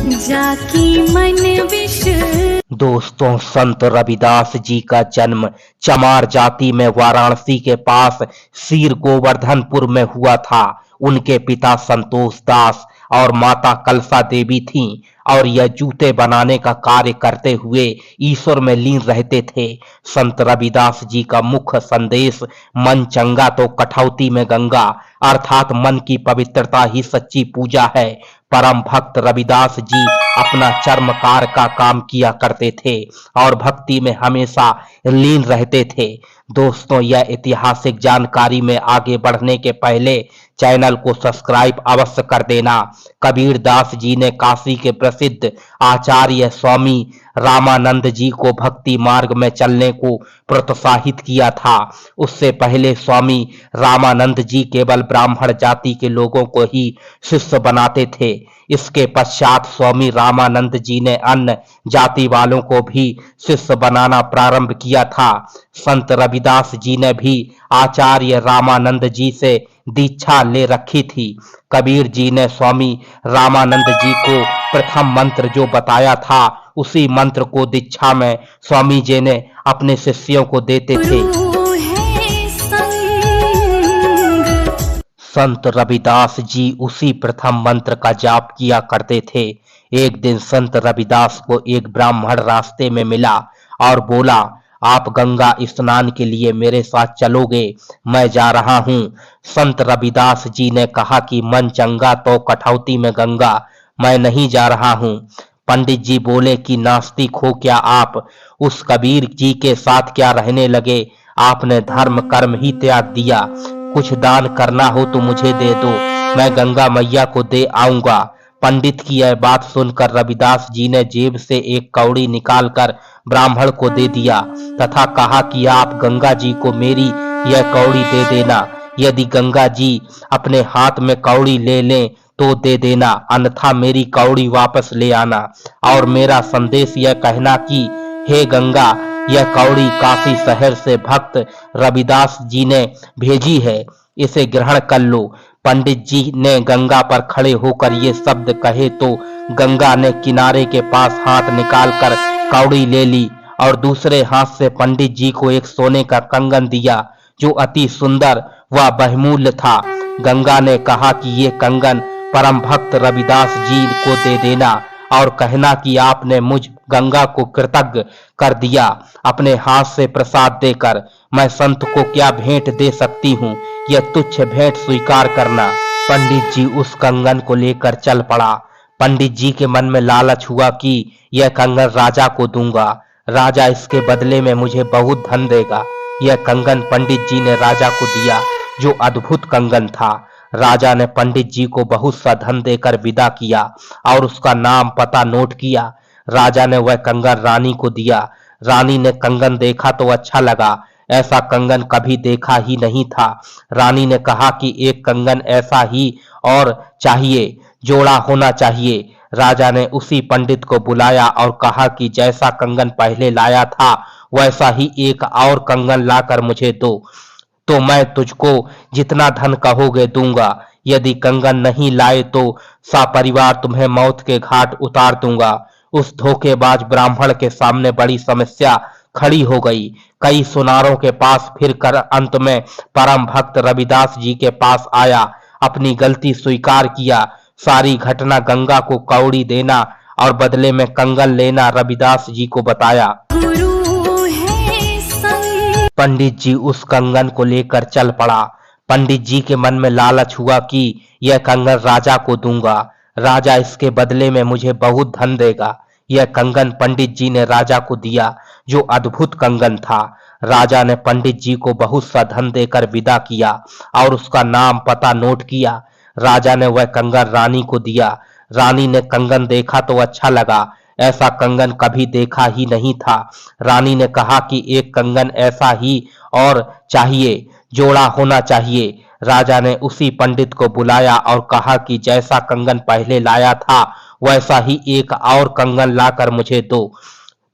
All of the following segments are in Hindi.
जाकी मन विष। दोस्तों, संत रविदास जी का जन्म चमार जाति में वाराणसी के पास सीर गोवर्धनपुर में हुआ था। उनके पिता संतोष दास और माता कलसा देवी थीं और यह जूते बनाने का कार्य करते हुए ईश्वर में लीन रहते थे। संत रविदास जी का मुख्य संदेश मन चंगा तो कठौती में गंगा, अर्थात मन की पवित्रता ही सच्ची पूजा है। परम भक्त रविदास जी अपना चर्मकार का काम किया करते थे और भक्ति में हमेशा लीन रहते थे। दोस्तों, यह ऐतिहासिक जानकारी में आगे बढ़ने के पहले चैनल को सब्सक्राइब अवश्य कर देना। कबीर दास जी ने काशी के प्रसिद्ध आचार्य स्वामी रामानंद जी को भक्ति मार्ग में चलने को प्रोत्साहित किया था। उससे पहले स्वामी रामानंद जी केवल ब्राह्मण जाति के लोगों को ही शिष्य बनाते थे। इसके पश्चात स्वामी रामानंद जी ने अन्य जाति वालों को भी शिष्य बनाना प्रारंभ किया था। संत रविदास जी ने भी आचार्य रामानंद जी से दीक्षा ले रखी थी। कबीर जी ने स्वामी रामानंद जी को प्रथम मंत्र जो बताया था, उसी मंत्र को दीक्षा में स्वामी जी ने अपने शिष्यों को देते थे। संत रविदास जी उसी प्रथम मंत्र का जाप किया करते थे। एक दिन संत रविदास को एक ब्राह्मण रास्ते में मिला और बोला, आप गंगा स्नान के लिए मेरे साथ चलोगे? मैं जा रहा हूँ। संत रविदास जी ने कहा कि मन चंगा तो कठौती में गंगा, मैं नहीं जा रहा हूँ। पंडित जी बोले कि नास्तिक हो क्या आप? उस कबीर जी के साथ क्या रहने लगे? आपने धर्म कर्म ही त्याग दिया। कुछ दान करना हो तो मुझे दे दो, मैं गंगा मैया को दे आऊंगा। पंडित की यह बात सुनकर रविदास जी ने जेब से एक कौड़ी निकालकर ब्राह्मण को दे दिया तथा कहा कि आप गंगा जी को मेरी यह कौड़ी दे देना। यदि गंगा जी अपने हाथ में कौड़ी ले लें तो दे देना, अन्यथा मेरी कौड़ी वापस ले आना और मेरा संदेश यह कहना कि हे गंगा, यह कौड़ी काशी शहर से भक्त रविदास जी ने भेजी है, इसे ग्रहण कर लो। पंडित जी ने गंगा पर खड़े होकर ये शब्द कहे तो गंगा ने किनारे के पास हाथ निकालकर कौड़ी ले ली और दूसरे हाथ से पंडित जी को एक सोने का कंगन दिया जो अति सुंदर व बहुमूल्य था। गंगा ने कहा कि ये कंगन परम भक्त रविदास जी को दे देना और कहना कि आपने मुझ गंगा को कृतज्ञ कर दिया अपने हाथ से प्रसाद देकर। मैं संत को क्या भेंट दे सकती हूँ, यह तुच्छ भेंट स्वीकार करना। पंडित जी उस कंगन को लेकर चल पड़ा। पंडित जी के मन में लालच हुआ कि यह कंगन राजा को दूंगा, राजा इसके बदले में मुझे बहुत धन देगा। यह कंगन पंडित जी ने राजा को दिया जो अद्भुत कंगन था। राजा ने पंडित जी को बहुत सा धन देकर विदा किया और उसका नाम पता नोट किया। राजा ने वह कंगन रानी को दिया। रानी ने कंगन देखा तो अच्छा लगा, ऐसा कंगन कभी देखा ही नहीं था। रानी ने कहा कि एक कंगन ऐसा ही और चाहिए, जोड़ा होना चाहिए। राजा ने उसी पंडित को बुलाया और कहा कि जैसा कंगन पहले लाया था वैसा ही एक और कंगन लाकर मुझे दो, तो मैं तुझको जितना धन कहोगे दूंगा। यदि कंगन नहीं लाए तो सपरिवार तुम्हें मौत के घाट उतार दूंगा। उस धोखेबाज ब्राह्मण के सामने बड़ी समस्या खड़ी हो गई। कई सुनारों के पास फिरकर अंत में परम भक्त रविदास जी के पास आया, अपनी गलती स्वीकार किया, सारी घटना गंगा को कौड़ी देना और बदले में कंगन लेना रविदास जी को बताया। पंडित जी उस कंगन को लेकर चल पड़ा। पंडित जी के मन में लालच हुआ कि यह कंगन राजा को दूंगा, राजा इसके बदले में मुझे बहुत धन देगा। यह कंगन पंडित जी ने राजा को दिया जो अद्भुत कंगन था। राजा ने पंडित जी को बहुत सा धन देकर विदा किया और उसका नाम पता नोट किया। राजा ने वह कंगन रानी को दिया। रानी ने कंगन देखा तो अच्छा लगा, ऐसा कंगन कभी देखा ही नहीं था। रानी ने कहा कि एक कंगन ऐसा ही और चाहिए, जोड़ा होना चाहिए। राजा ने उसी पंडित को बुलाया और कहा कि जैसा कंगन पहले लाया था वैसा ही एक और कंगन लाकर मुझे दो,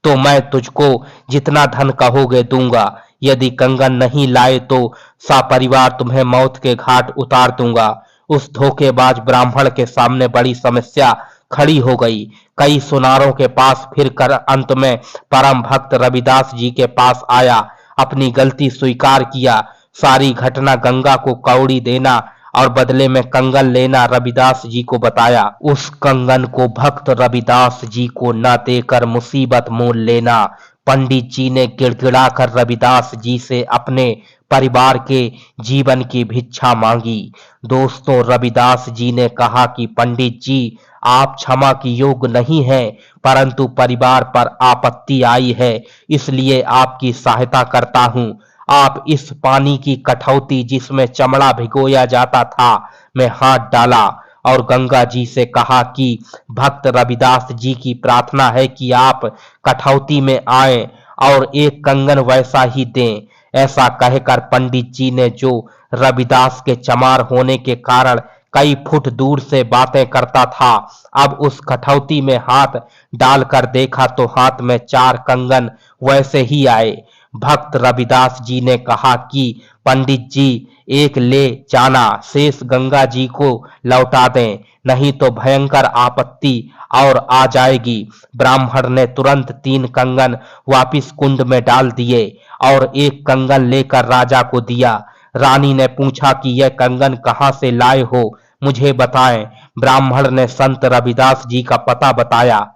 तो मैं तुझको जितना धन कहोगे दूंगा। यदि कंगन नहीं लाए तो सपरिवार तुम्हें मौत के घाट उतार दूंगा। उस धोखेबाज ब्राह्मण के सामने बड़ी समस्या खड़ी हो गई। कई सुनारों के पास फिर कर अंत में परम भक्त रविदास जी के पास आया, अपनी गलती स्वीकार किया। सारी घटना गंगा को कौड़ी देना और बदले में कंगन लेना रविदास जी को बताया। उस कंगन को भक्त रविदास जी को न देकर मुसीबत मोल लेना। पंडित जी ने गिड़गिड़ाकर रविदास जी से अपने परिवार के जीवन की भिक्षा मांगी। दोस्तों, रविदास जी ने कहा कि पंडित जी, आप क्षमा की योग्य नहीं हैं, परंतु परिवार पर आपत्ति आई है, इसलिए आपकी सहायता करता हूं। आप इस पानी की कठौती जिसमें चमड़ा भिगोया जाता था में हाथ डाला और गंगा जी से कहा कि भक्त रविदास जी की प्रार्थना है कि आप कठौती में आएं और एक कंगन वैसा ही दें। ऐसा कहकर पंडित जी ने, जो रविदास के चमार होने के कारण कई फुट दूर से बातें करता था, अब उस कठौती में हाथ डालकर देखा तो हाथ में 4 कंगन वैसे ही आए। भक्त रविदास जी ने कहा कि पंडित जी, एक ले जाना, शेष गंगा जी को लौटा दें, नहीं तो भयंकर आपत्ति और आ जाएगी। ब्राह्मण ने तुरंत 3 कंगन वापिस कुंड में डाल दिए और एक कंगन लेकर राजा को दिया। रानी ने पूछा कि यह कंगन कहाँ से लाए हो, मुझे बताएं। ब्राह्मण ने संत रविदास जी का पता बताया।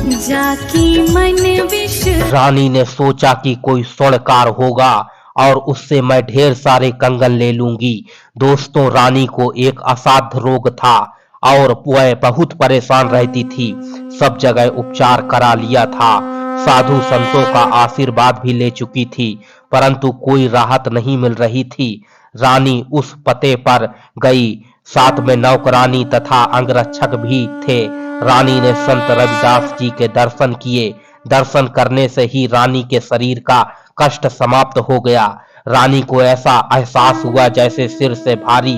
जाकी मन विष। रानी ने सोचा कि कोई स्वर्णकार होगा और उससे मैं ढेर सारे कंगन ले लूंगी। दोस्तों, रानी को एक असाध्य रोग था और वह बहुत परेशान रहती थी। सब जगह उपचार करा लिया था, साधु संतों का आशीर्वाद भी ले चुकी थी, परंतु कोई राहत नहीं मिल रही थी। रानी उस पते पर गई, साथ में नौकरानी तथा अंगरक्षक भी थे। रानी ने संत रविदास जी के दर्शन किए। दर्शन करने से ही रानी के शरीर का कष्ट समाप्त हो गया। रानी को ऐसा एहसास हुआ जैसे सिर से भारी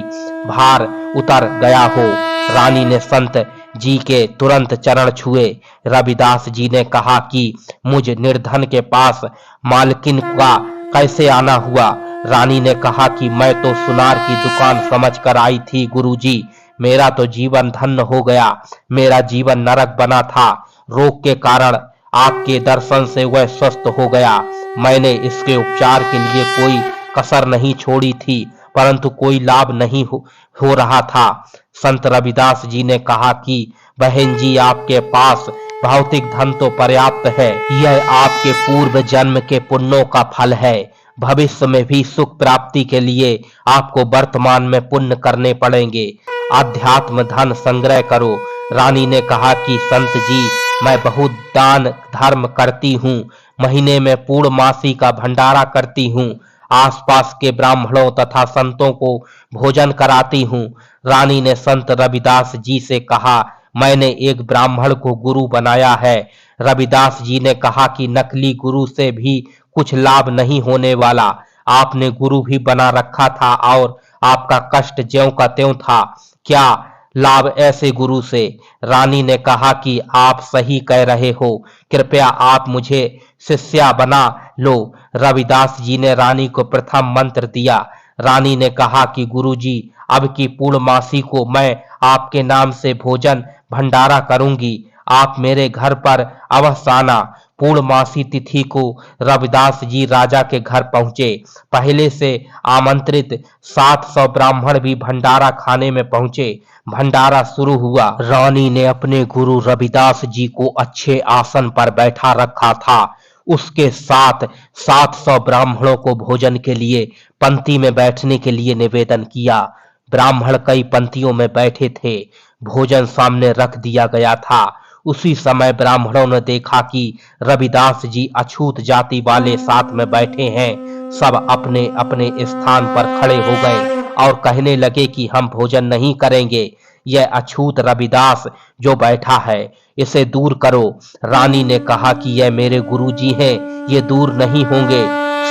भार उतर गया हो। रानी ने संत जी के तुरंत चरण छुए। रविदास जी ने कहा कि मुझ निर्धन के पास मालकिन का कैसे आना हुआ। रानी ने कहा कि मैं तो सुनार की दुकान समझकर आई थी गुरुजी, मेरा तो जीवन धन्य हो गया। मेरा जीवन नरक बना था, रोग के कारण आपके दर्शन से वह स्वस्थ हो गया। मैंने इसके उपचार के लिए कोई कसर नहीं छोड़ी थी, परंतु कोई लाभ नहीं हो रहा था। संत रविदास जी ने कहा कि बहन जी, आपके पास भौतिक धन तो पर्याप्त है, यह आपके पूर्व जन्म के पुण्यों का फल है। भविष्य में भी सुख प्राप्ति के लिए आपको वर्तमान में पुण्य करने पड़ेंगे। अध्यात्म धन संग्रह करो। रानी ने कहा कि संत जी, मैं बहुत दान धर्म करती हूँ, महीने में पूर्णमासी का भंडारा करती हूँ, आसपास के ब्राह्मणों तथा संतों को भोजन कराती हूँ। रानी ने संत रविदास जी से कहा, मैंने एक ब्राह्मण को गुरु बनाया है। रविदास जी ने कहा कि नकली गुरु से भी कुछ लाभ नहीं होने वाला। आपने गुरु भी बना रखा था और आपका कष्ट ज्यों का त्यों था, क्या लाभ ऐसे गुरु से। रानी ने कहा कि आप सही कह रहे हो, कृपया आप मुझे शिष्या बना लो। रविदास जी ने रानी को प्रथम मंत्र दिया। रानी ने कहा कि गुरुजी, अब की पूर्णमासी को मैं आपके नाम से भोजन भंडारा करूंगी, आप मेरे घर पर अवश्य आना। पूर्णमासी तिथि को रविदास जी राजा के घर पहुंचे। पहले से आमंत्रित 700 ब्राह्मण भी भंडारा खाने में पहुंचे। भंडारा शुरू हुआ। रानी ने अपने गुरु रविदास जी को अच्छे आसन पर बैठा रखा था। उसके साथ 700 ब्राह्मणों को भोजन के लिए पंक्ति में बैठने के लिए निवेदन किया। ब्राह्मण कई पंक्तियों में बैठे थे। भोजन सामने रख दिया गया था। उसी समय ब्राह्मणों ने देखा कि रविदास जी अछूत जाति वाले साथ में बैठे हैं। सब अपने अपने स्थान पर खड़े हो गए और कहने लगे कि हम भोजन नहीं करेंगे। यह अछूत रविदास जो बैठा है, इसे दूर करो। रानी ने कहा कि यह मेरे गुरुजी हैं, ये दूर नहीं होंगे।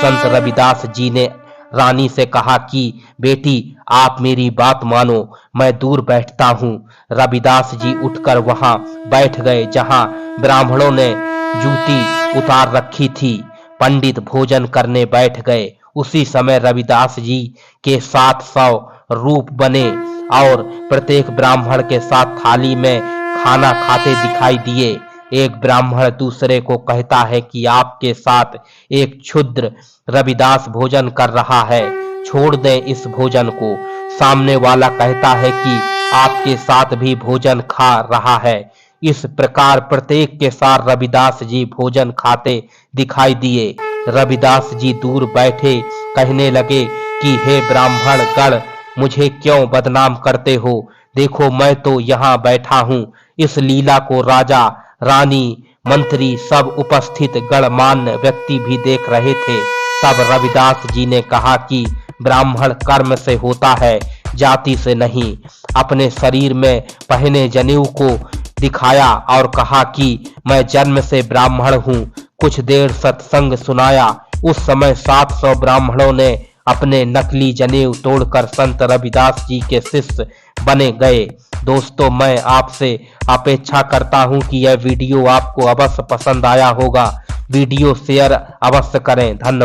संत रविदास जी ने रानी से कहा कि बेटी, आप मेरी बात मानो, मैं दूर बैठता हूँ। रविदास जी उठकर वहां बैठ गए जहां ब्राह्मणों ने जूती उतार रखी थी। पंडित भोजन करने बैठ गए। उसी समय रविदास जी के 700 रूप बने और प्रत्येक ब्राह्मण के साथ थाली में खाना खाते दिखाई दिए। एक ब्राह्मण दूसरे को कहता है कि आपके साथ एक क्षुद्र रविदास भोजन कर रहा है, छोड़ दें इस भोजन को। सामने वाला कहता है कि आपके साथ भी भोजन खा रहा है। इस प्रकार प्रत्येक के साथ रविदास जी भोजन खाते दिखाई दिए। रविदास जी दूर बैठे कहने लगे कि हे ब्राह्मण गण, मुझे क्यों बदनाम करते हो? देखो मैं तो यहाँ बैठा हूँ। इस लीला को राजा, रानी, मंत्री सब उपस्थित गणमान्य व्यक्ति भी देख रहे थे। तब रविदास जी ने कहा कि ब्राह्मण कर्म से होता है, जाति से नहीं। अपने शरीर में पहने जनेऊ को दिखाया और कहा कि मैं जन्म से ब्राह्मण हूँ। कुछ देर सत्संग सुनाया। उस समय 700 ब्राह्मणों ने अपने नकली जनेऊ तोड़कर संत रविदास जी के शिष्य बने गए। दोस्तों, मैं आपसे अपेक्षा करता हूं कि यह वीडियो आपको अवश्य पसंद आया होगा। वीडियो शेयर अवश्य करें। धन्यवाद।